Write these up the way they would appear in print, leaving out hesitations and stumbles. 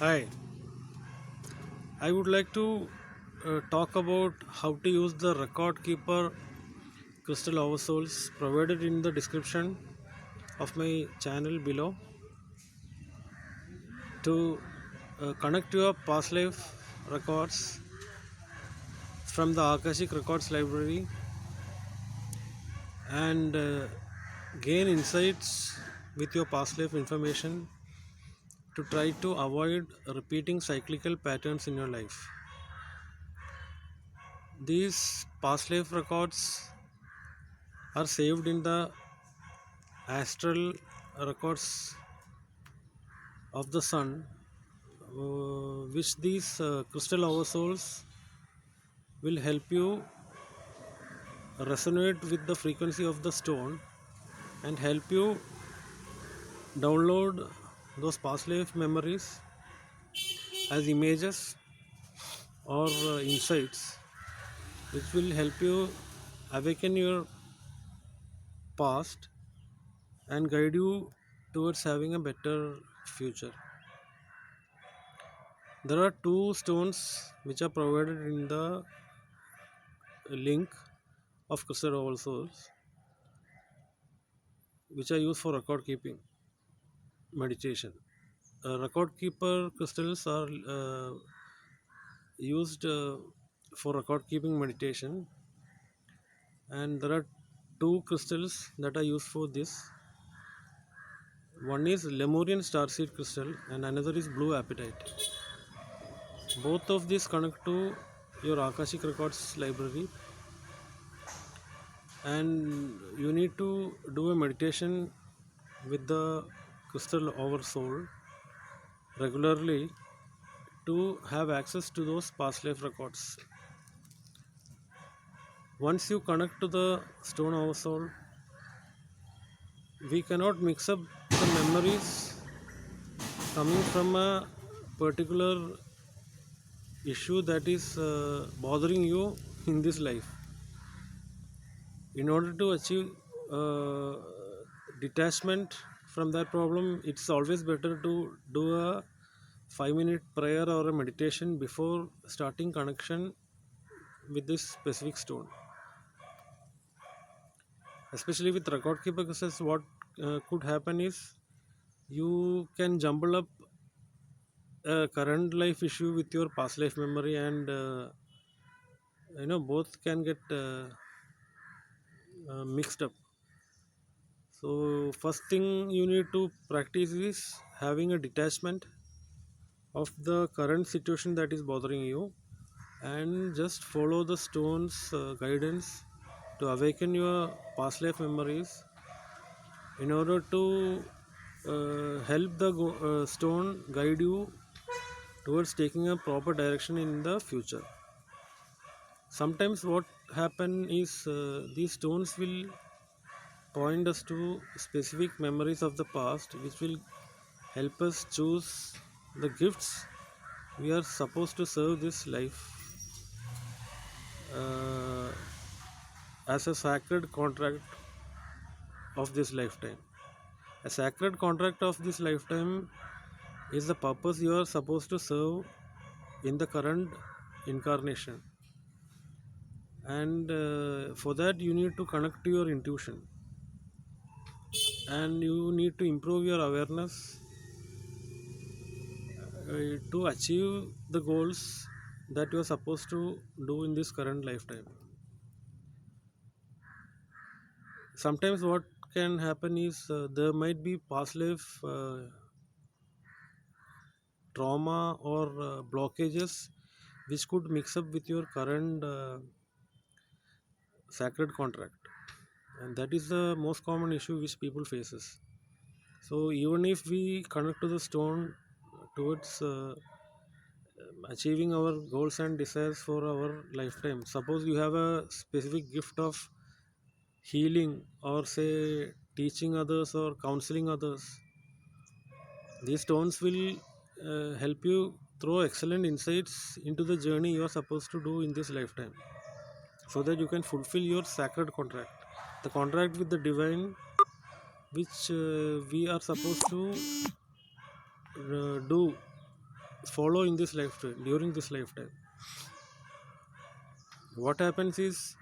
Hi, I would like to talk about how to use the Record Keeper Crystal Oversouls provided in the description of my channel below to connect your past life records from the Akashic Records library and gain insights with your past life information to try to avoid repeating cyclical patterns in your life. These past life records are saved in the astral records of the sun, which these crystal oversouls will help you resonate with the frequency of the stone and help you download those past life memories as images or insights, which will help you awaken your past and guide you towards having a better future. There are two stones which are provided in the link of crystal oversouls, which are used for record keeping meditation. Record keeper crystals are used for record keeping meditation, and there are two crystals that are used for this. One is Lemurian starseed crystal, and another is blue apatite. Both of these connect to your Akashic Records library, and you need to do a meditation with the crystal oversoul regularly to have access to those past life records. Once you connect to the stone oversoul, we cannot mix up the memories coming from a particular issue that is bothering you in this life. In order to achieve uh, detachment from that problem, it's always better to do a 5-minute prayer or a meditation before starting connection with this specific stone. Especially with record keeper crystals, what could happen is you can jumble up a current life issue with your past life memory, and both can get mixed up. So first thing you need to practice is having a detachment of the current situation that is bothering you, and just follow the stone's guidance to awaken your past life memories in order to help the stone guide you towards taking a proper direction in the future. Sometimes what happen is these stones will point us to specific memories of the past, which will help us choose the gifts we are supposed to serve this life uh, as a sacred contract of this lifetime. A sacred contract of this lifetime is the purpose you are supposed to serve in the current incarnation, and for that you need to connect to your intuition, and you need to improve your awareness to achieve the goals that you are supposed to do in this current lifetime. Sometimes what can happen is there might be past life trauma or blockages which could mix up with your current sacred contract, and that is the most common issue which people faces. So even if we connect to the stone towards achieving our goals and desires for our lifetime, suppose you have a specific gift of healing or say teaching others or counseling others, these stones will help you throw excellent insights into the journey you are supposed to do in this lifetime, so that you can fulfill your sacred contract, the contract with the divine, which we are supposed to do follow in this lifetime, during this lifetime. What happens is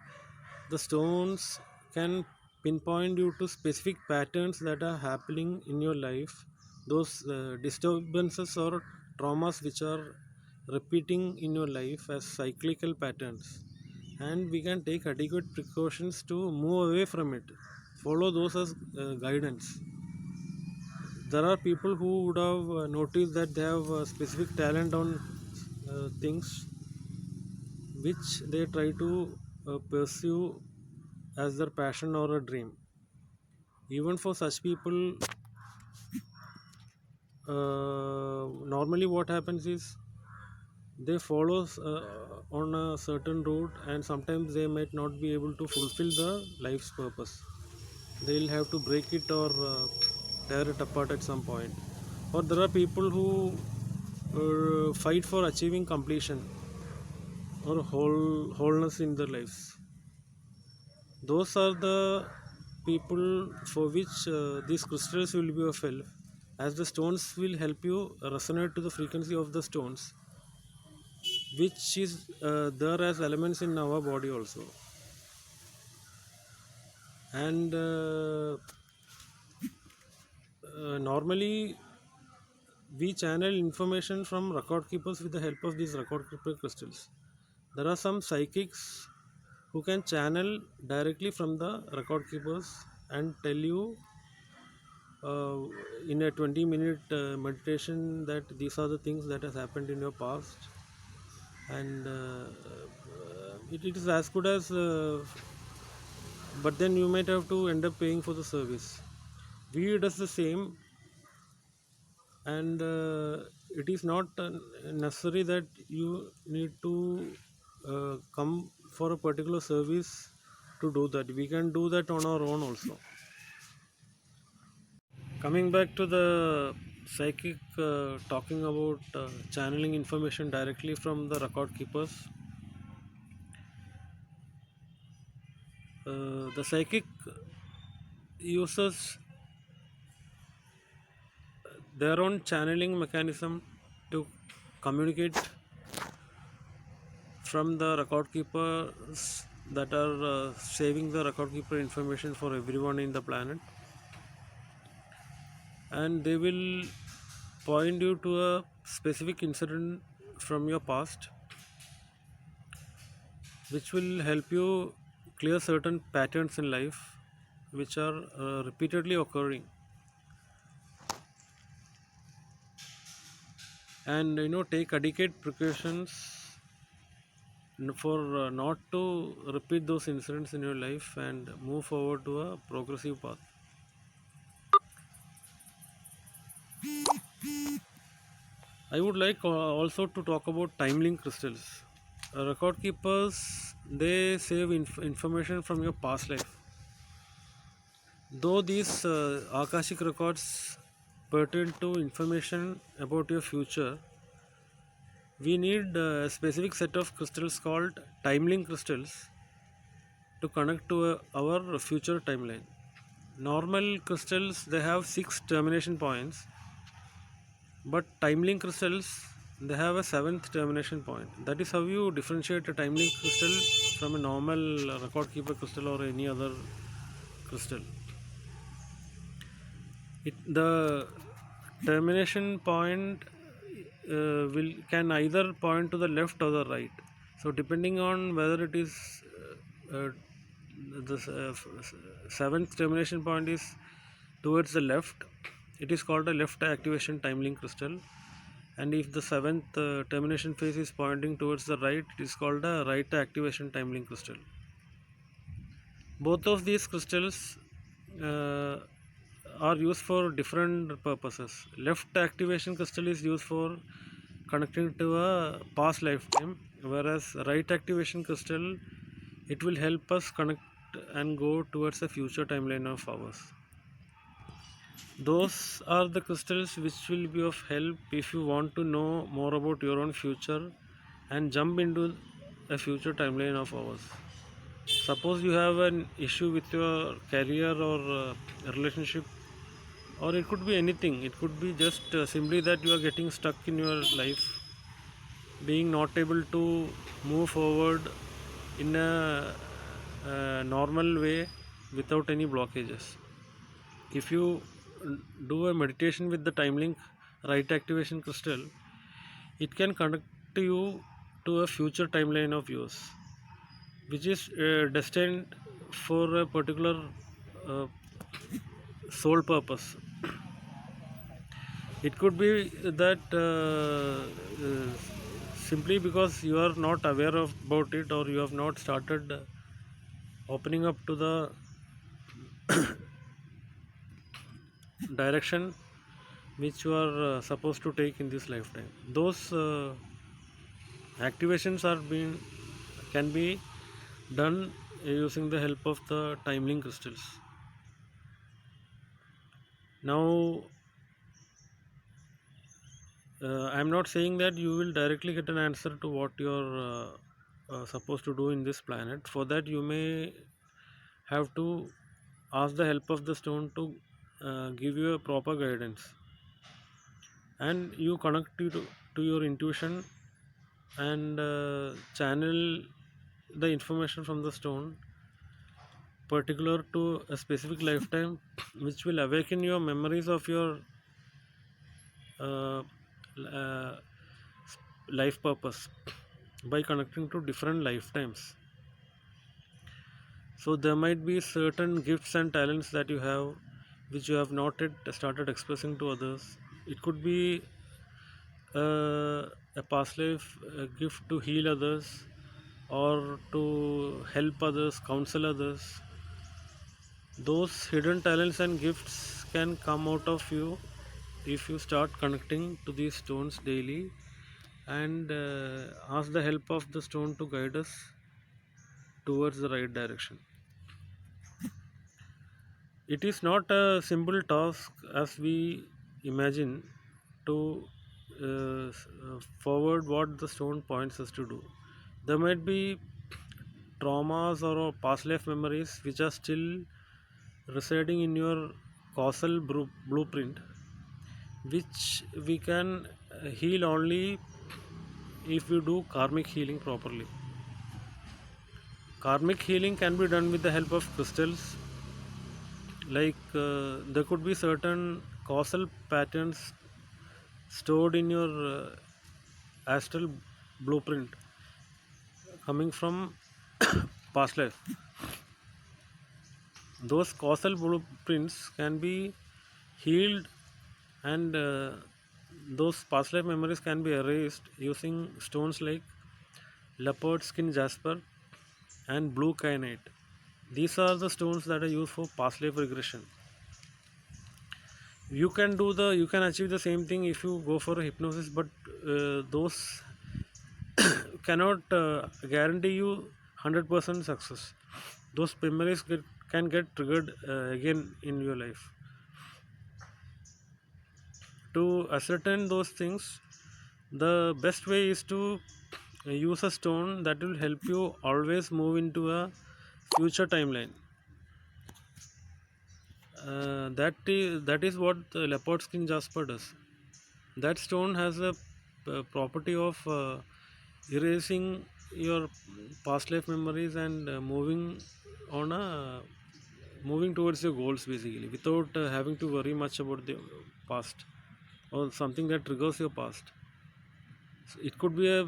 the stones can pinpoint you to specific patterns that are happening in your life, those disturbances or traumas which are repeating in your life as cyclical patterns, and we can take adequate precautions to move away from it, follow those as guidance. There are people who would have noticed that they have specific talent on things which they try to pursue as their passion or a dream. Even for such people, normally what happens is they follow on a certain route, and sometimes they might not be able to fulfill the life's purpose. They'll have to break it or tear it apart at some point. Or there are people who fight for achieving completion or wholeness in their lives. Those are the people for which these crystals will be of help, as the stones will help you resonate to the frequency of the stones, which is there as elements in our body also. And normally we channel information from record keepers with the help of these record keeper crystals. There are some psychics who can channel directly from the record keepers and tell you uh, in a 20-minute meditation that these are the things that has happened in your past, and it is as good as but then you might have to end up paying for the service. We does the same, and it is not necessary that you need to come for a particular service to do that. We can do that on our own also. Coming back to the psychic, talking about channeling information directly from the record keepers, the psychic uses their own channeling mechanism to communicate from the record keepers that are saving the record keeper information for everyone in the planet, and they will point you to a specific incident from your past which will help you clear certain patterns in life which are repeatedly occurring, and take adequate precautions for not to repeat those incidents in your life and move forward to a progressive path. I would like also to talk about time link crystals. Record keepers, they save information from your past life. Though these Akashic records pertain to information about your future, we need a specific set of crystals called time link crystals to connect to our future timeline. Normal crystals, they have 6 termination points, but time link crystals, they have a 7th termination point. That is how you differentiate a time link crystal from a normal record keeper crystal or any other crystal. The termination point will can either point to the left or the right. So depending on whether it is uh, the 7th termination point is towards the left, it is called a left activation time link crystal, and if the 7th termination phase is pointing towards the right, it is called a right activation time link crystal. Both of these crystals uh, are used for different purposes. Left activation crystal is used for connecting to a past lifetime, whereas right activation crystal, it will help us connect and go towards a future timeline of ours. Those are the crystals which will be of help if you want to know more about your own future and jump into a future timeline of ours. Suppose you have an issue with your career or relationship, or it could be anything. It could be just simply that you are getting stuck in your life being not able to move forward in a normal way without any blockages. If you do a meditation with the time link right activation crystal, it can connect you to a future timeline of yours, which is destined for a particular uh, sole purpose. It could be that simply because you are not aware of about it, or you have not started opening up to the direction which you are supposed to take in this lifetime. Those activations are being can be done using the help of the time link crystals. Now, I am not saying that you will directly get an answer to what you are supposed to do in this planet. For that, you may have to ask the help of the stone to give you a proper guidance, and you connect to your intuition and channel the information from the stone particular to a specific lifetime, which will awaken your memories of your uh, uh, life purpose by connecting to different lifetimes. So there might be certain gifts and talents that you have which you have not yet started expressing to others. It could be a past life gift to heal others, or to help others, counsel others. Those hidden talents and gifts can come out of you if you start connecting to these stones daily and ask the help of the stone to guide us towards the right direction. It is not a simple task as we imagine to forward what the stone points us to do. There might be traumas or past life memories which are still residing in your causal blueprint, which we can heal only if we do karmic healing properly. Karmic healing can be done with the help of crystals. Like there could be certain causal patterns stored in your astral blueprint coming from past life. Those causal blueprints can be healed, and those past life memories can be erased using stones like leopard skin jasper and blue kyanite. These are the stones that are used for past life regression. You can achieve the same thing if you go for a hypnosis, but those cannot guarantee you 100% success. Those memories can get triggered again in your life. To ascertain those things, the best way is to use a stone that will help you always move into a future timeline. That is what the leopard skin jasper does. That stone has a property of erasing your past life memories and moving towards your goals, basically, without having to worry much about the past or something that triggers your past. So it could be a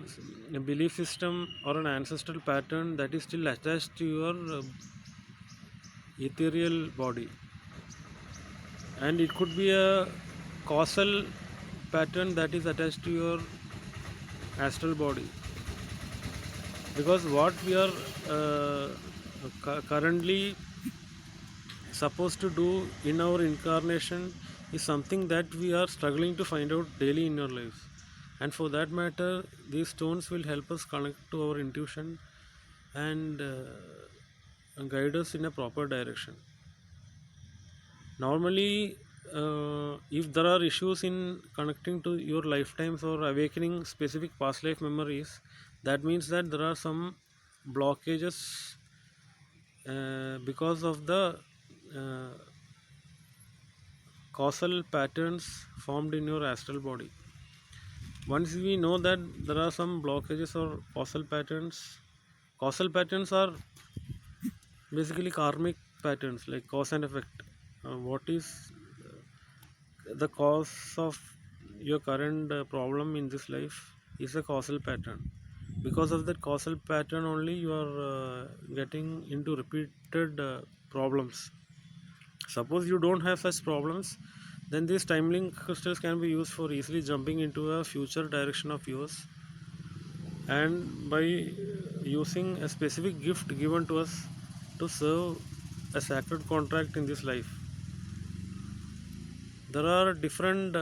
belief system or an ancestral pattern that is still attached to your ethereal body, and it could be a causal pattern that is attached to your astral body, because what we are currently supposed to do in our incarnation is something that we are struggling to find out daily in our lives. And for that matter, these stones will help us connect to our intuition and guide us in a proper direction. Normally, if there are issues in connecting to your lifetimes or awakening specific past life memories, that means that there are some blockages because of the uh, causal patterns formed in your astral body. Once we know that there are some blockages or causal patterns are basically karmic patterns like cause and effect. What is the cause of your current problem in this life is a causal pattern. Because of that causal pattern only you are getting into repeated problems. Suppose you don't have such problems, then these time link crystals can be used for easily jumping into a future direction of yours, and by using a specific gift given to us to serve a sacred contract in this life. There are different